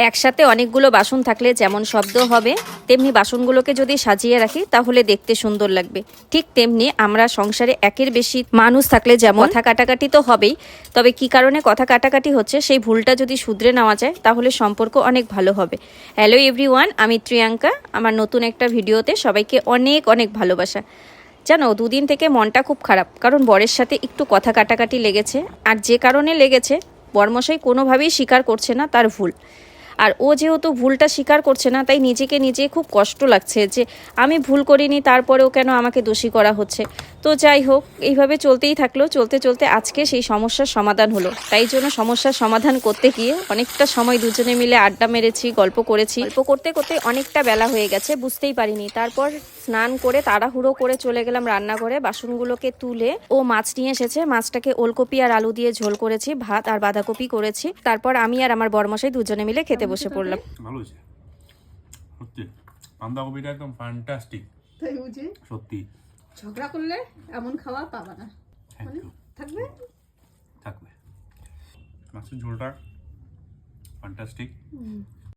একসাথে অনেকগুলো বাসন থাকলে যেমন শব্দ হবে, তেমনি বাসনগুলোকে যদি সাজিয়ে রাখি তাহলে দেখতে সুন্দর লাগবে। ঠিক তেমনি আমরা সংসারে একের বেশি মানুষ থাকলে যেমন কথা কাটাকাটি তো হবেই, তবে কি কারণে কথা কাটাকাটি হচ্ছে সেই ভুলটা যদি শুধরে নেওয়া যায় তাহলে সম্পর্ক অনেক ভালো হবে। হ্যালো এভরিওয়ান, আমি প্রিয়াঙ্কা। আমার নতুন একটা ভিডিওতে সবাইকে অনেক অনেক ভালোবাসা। জানো, দুদিন থেকে মনটা খুব খারাপ, কারণ বরের সাথে একটু কথা কাটাকাটি লেগেছে। আর যে কারণে লেগেছে, বরমশাই কোনোভাবেই স্বীকার করছে না তার ভুল। আর ও যেহেতু ভুলটা স্বীকার করছে না, তাই নিজে খুব কষ্ট লাগছে যে আমি ভুল করিনি, তারপরেও কেন আমাকে দোষী করা হচ্ছে। তো যাই হোক, এইভাবে চলতেই থাকলো। চলতে চলতে আজকে সেই সমস্যার সমাধান হলো। তাই জন্য সমস্যার সমাধান করতে গিয়ে অনেকটা সময় দুজনে মিলে আড্ডা মেরেছি, গল্প করেছি। গল্প করতে করতে অনেকটা বেলা হয়ে গেছে, বুঝতেই পারিনি। তারপর স্নান করে তাড়াহুড়ো করে চলে গেলাম রান্নাঘরে। বাসনগুলোকে তুলে ও মাছ নিয়ে এসেছে, মাছটাকে ওলকপি আর আলু দিয়ে ঝোল করেছি, ভাত আর বাঁধাকপি করেছি। তারপর আমি আর আমার বরমশাই দুজনে মিলে খেতে বসে পড়লাম। ভালো হয়েছে সত্যি, বাঁধাকপিটা একদম ফ্যান্টাস্টিক। তাই বুঝি সত্যি ঝগড়া করলে এমন খাওয়া পাবা না, মানে থাকবে থাকবে। মাছের ঝোলটা ফ্যান্টাস্টিক,